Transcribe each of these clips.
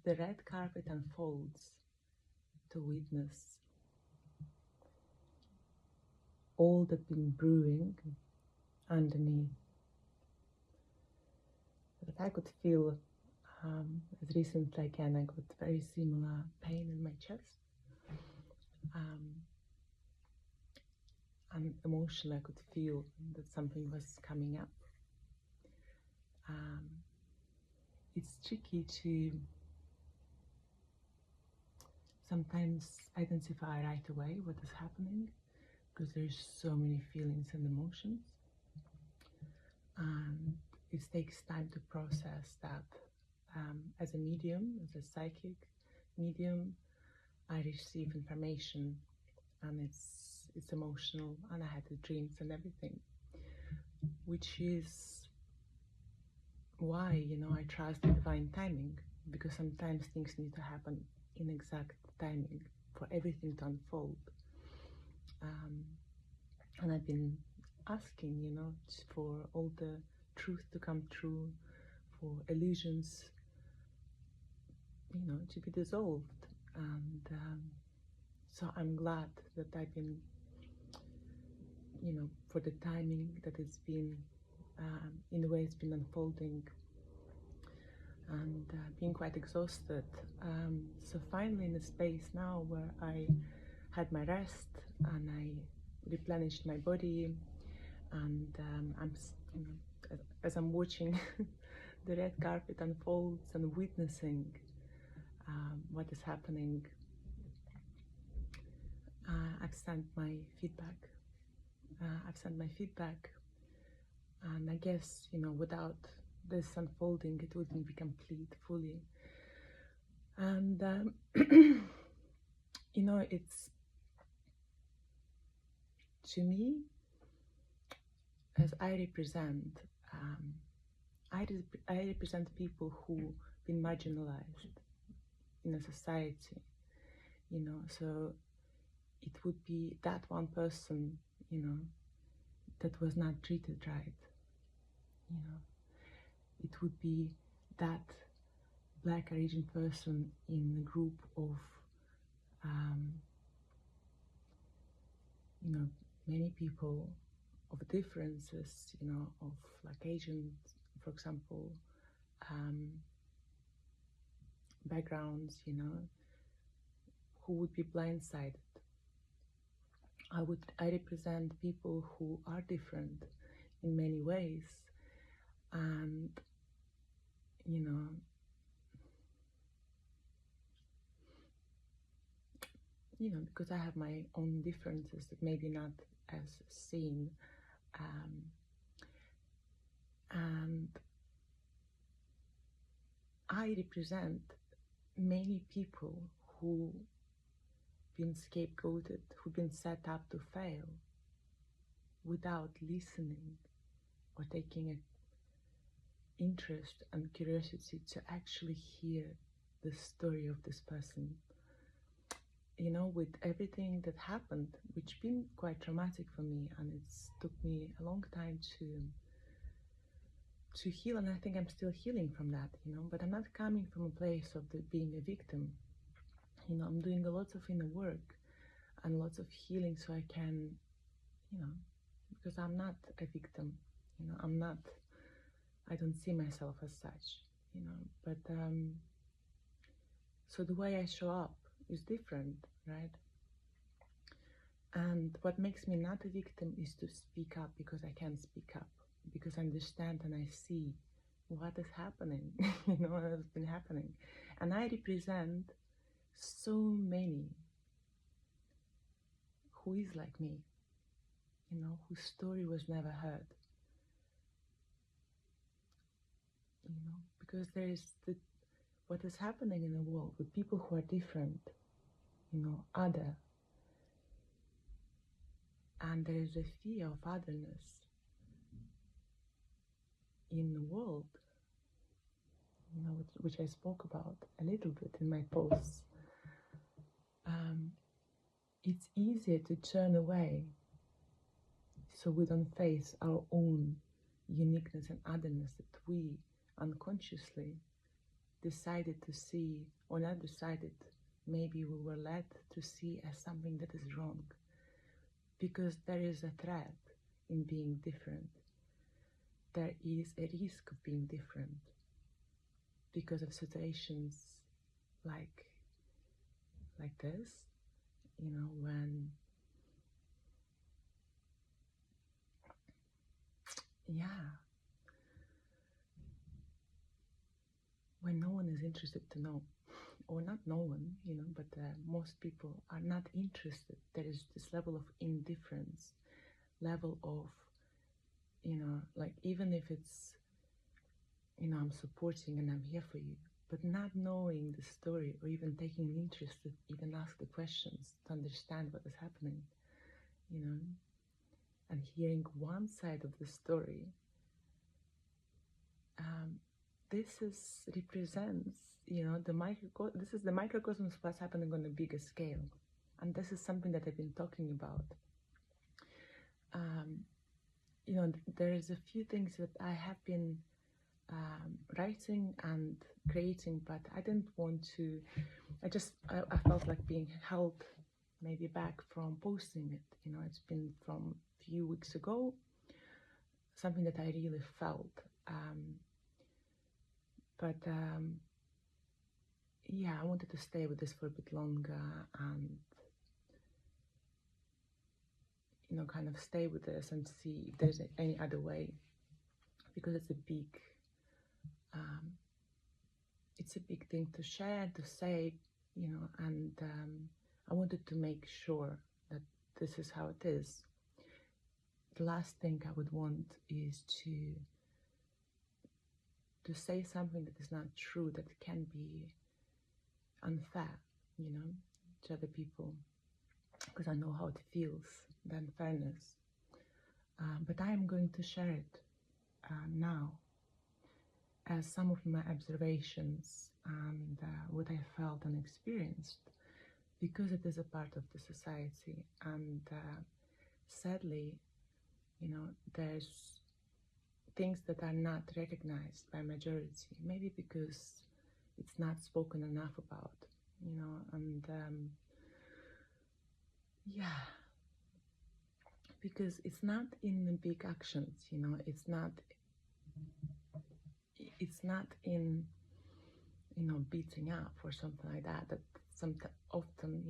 the red carpet unfolds to witness all that's been brewing underneath. That I could feel as recently I can. I got very similar pain in my chest. And emotionally I could feel that something was coming up. It's tricky to sometimes identify right away what is happening, because there's so many feelings and emotions, and it takes time to process that. As a medium, as a psychic medium, I receive information, and it's emotional, and I had the dreams and everything, which is why, I trust the divine timing, because sometimes things need to happen in exact timing for everything to unfold. And I've been asking, for all the truth to come true, for illusions, to be dissolved. And so I'm glad that I've been, for the timing that it's been, in the way it's been unfolding, and being quite exhausted. So finally in a space now where I had my rest and I replenished my body, and I'm, as I'm watching the red carpet unfolds and witnessing what is happening, I've sent my feedback. And I guess, without this unfolding, it wouldn't be complete fully. And it's, to me, as I represent, I represent people who've been marginalized in a society, so it would be that one person, that was not treated right, it would be that Black or Asian person in a group of, many people of differences, of like Asian, for example, backgrounds, who would be blindsided. I represent people who are different in many ways, and because I have my own differences that maybe not as seen, and I represent many people who been scapegoated, who've been set up to fail without listening or taking an interest and curiosity to actually hear the story of this person. With everything that happened, which been quite traumatic for me, and it's took me a long time to heal, and I think I'm still healing from that, but I'm not coming from a place of being a victim. I'm doing a lot of inner work and lots of healing so I can, because I'm not a victim, I don't see myself as such, but so the way I show up is different, right? And what makes me not a victim is to speak up, because I can speak up, because I understand and I see what is happening, what has been happening. And I represent so many who is like me, whose story was never heard, because there is what is happening in the world with people who are different, other, and there is a fear of otherness in the world, which I spoke about a little bit in my posts. It's easier to turn away so we don't face our own uniqueness and otherness that we unconsciously decided to see, or not decided, maybe we were led to see as something that is wrong. Because there is a threat in being different. There is a risk of being different because of situations like this, when when no one is interested to know, or not no one, but most people are not interested. There is this level of indifference, level of, like, even if it's, I'm supporting and I'm here for you, but not knowing the story or even taking an interest to even ask the questions to understand what is happening, and hearing one side of the story. This represents, this is the microcosm of what's happening on a bigger scale. And this is something that I've been talking about. There's a few things that I have been writing and creating, but I didn't want to, I felt like being held maybe back from posting it. It's been from a few weeks ago, something that I really felt. But I wanted to stay with this for a bit longer and, kind of stay with this and see if there's any other way, because it's a big thing to share, to say, and I wanted to make sure that this is how it is. The last thing I would want is to say something that is not true, that can be unfair, to other people, because I know how it feels, the unfairness. But I am going to share it now as some of my observations and what I felt and experienced, because it is a part of the society. And sadly, there's things that are not recognized by majority, maybe because it's not spoken enough about, and because it's not in the big actions, it's not in, beating up or something like that, often,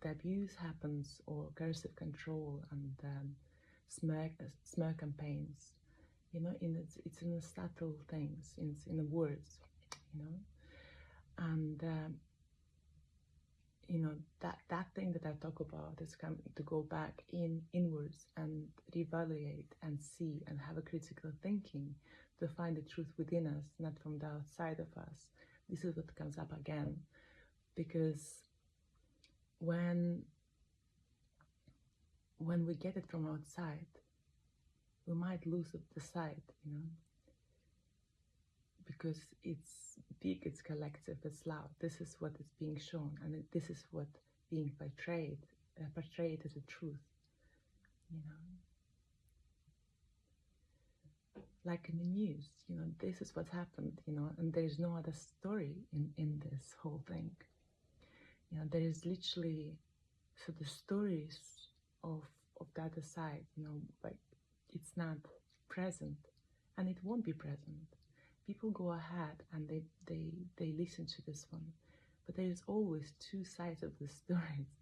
the abuse happens, or coercive control and smear campaigns, it's in the subtle things, in the words, and that thing that I talk about is coming to go back inwards and reevaluate and see and have a critical thinking to find the truth within us, not from the outside of us. This is what comes up again, because when we get it from outside, we might lose the sight, because it's big, it's collective, it's loud. This is what is being shown, and this is what being portrayed as a truth, like in the news, this is what happened, and there is no other story in this whole thing. There is literally, so the stories of the other side, like, it's not present, and it won't be present. People go ahead and they listen to this one, but there is always two sides of the stories,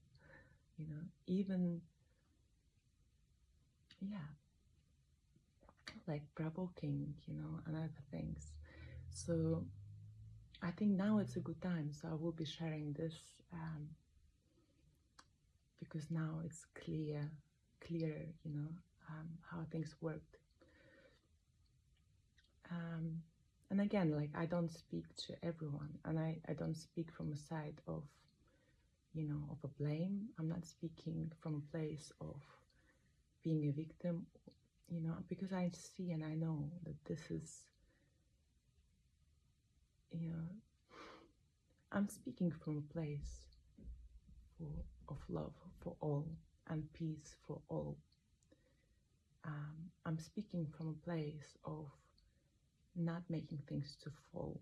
even, like provoking, and other things. So I think now it's a good time, so I will be sharing this, because now it's clearer, how things worked. And again, like, I don't speak to everyone, and I don't speak from a side of, of a blame. I'm not speaking from a place of being a victim, because I see and I know that this is, I'm speaking from a place of love for all and peace for all. I'm speaking from a place of not making things to fall,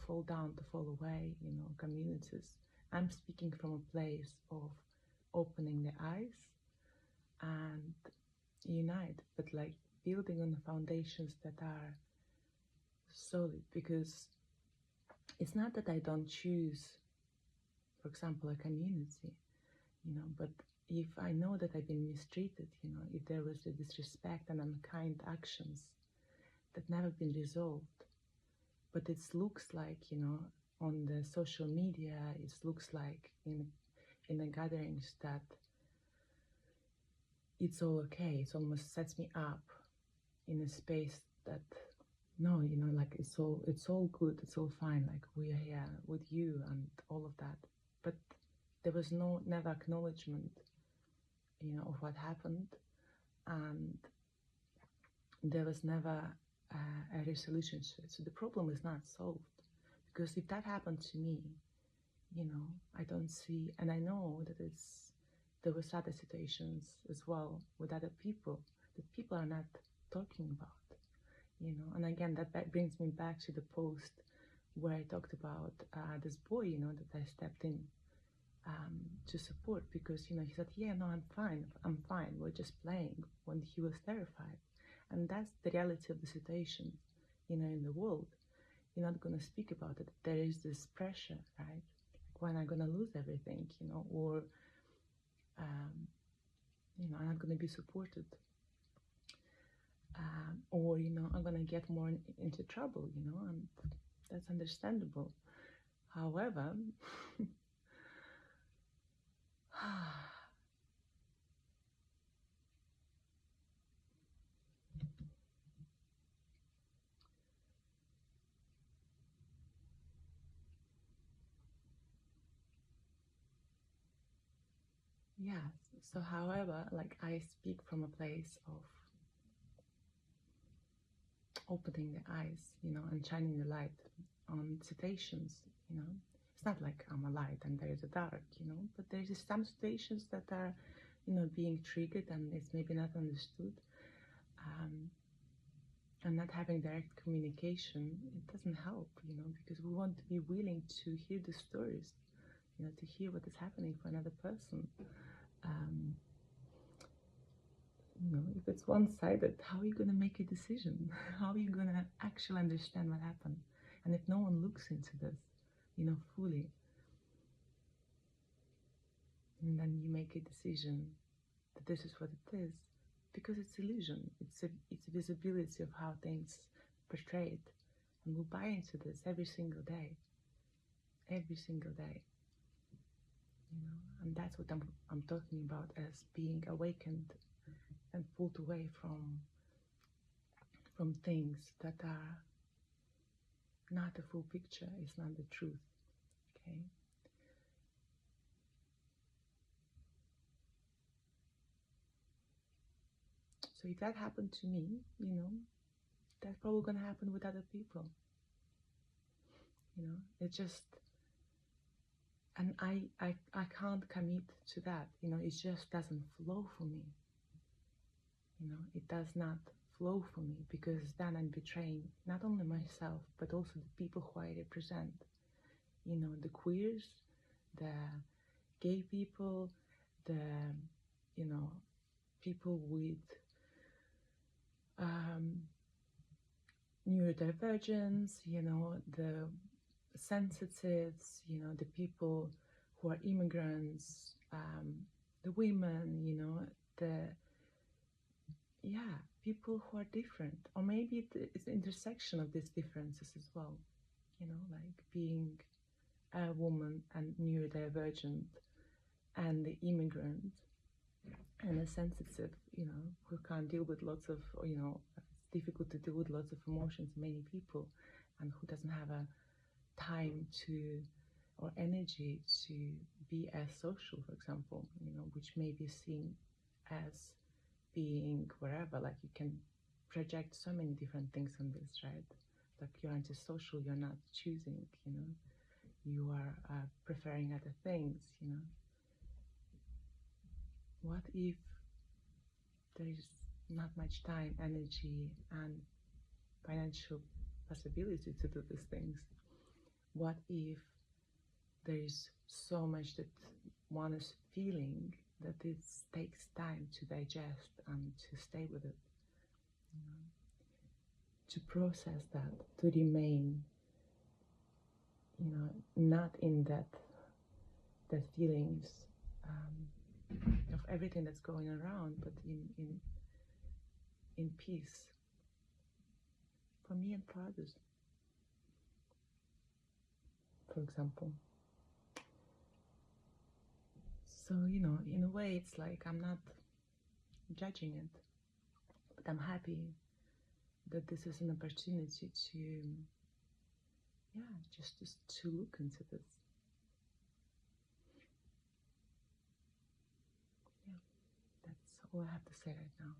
fall down, to fall away, communities. I'm speaking from a place of opening the eyes and unite, but like building on the foundations that are solid, because it's not that I don't choose, for example, a community, but if I know that I've been mistreated, if there was a disrespect and unkind actions that never been resolved, but it looks like, on the social media, it looks like in the gatherings that it's all okay. It almost sets me up in a space that, no, like it's all good, it's all fine, like we're here with you and all of that. But there was never acknowledgement, of what happened, and there was never a resolution to it. So the problem is not solved, because if that happened to me, I don't see, and I know that there was other situations as well with other people that people are not talking about, and again, that brings me back to the post where I talked about this boy, that I stepped in to support, because, he said, yeah, no, I'm fine, we're just playing, when he was terrified. And that's the reality of the situation, in the world. You're not going to speak about it. There is this pressure, right? Like, when I'm going to lose everything, or, I'm not going to be supported. Or, I'm going to get more into trouble, and that's understandable. However, yes. So, however, like, I speak from a place of opening the eyes, and shining the light on situations, It's not like I'm a light and there is a dark, but there's some situations that are, being triggered and it's maybe not understood. And not having direct communication, it doesn't help, because we want to be willing to hear the stories, to hear what is happening for another person. If it's one-sided, how are you going to make a decision? How are you going to actually understand what happened? And if no one looks into this, fully, and then you make a decision that this is what it is, because it's illusion, it's a visibility of how things portrayed, and we'll buy into this every single day, and that's what I'm talking about as being awakened and pulled away from things that are not the full picture, it's not the truth, okay? So if that happened to me, that's probably going to happen with other people. It's just, and I can't commit to that. It just doesn't flow for me. It does not flow for me, because then I'm betraying not only myself, but also the people who I represent. The queers, the gay people, the, people with neurodivergence, the sensitives, the people who are immigrants, the women, people who are different. Or maybe it's the intersection of these differences as well, like being a woman and neurodivergent, and the immigrant and a sensitive, who can't deal with lots of, it's difficult to deal with lots of emotions, many people, and who doesn't have a time to, or energy to be as social, for example, which may be seen as being wherever, like you can project so many different things on this, right? Like you're antisocial, you're not choosing, you are preferring other things, What if there is not much time, energy, and financial possibility to do these things? What if there is so much that one is feeling that it takes time to digest and to stay with it, you know, to process that, to remain, you know, not in that feelings of everything that's going around, but in peace, for me and for others, for example. So, you know, in a way, it's like I'm not judging it, but I'm happy that this is an opportunity to, yeah, just to look into this. Yeah, that's all I have to say right now.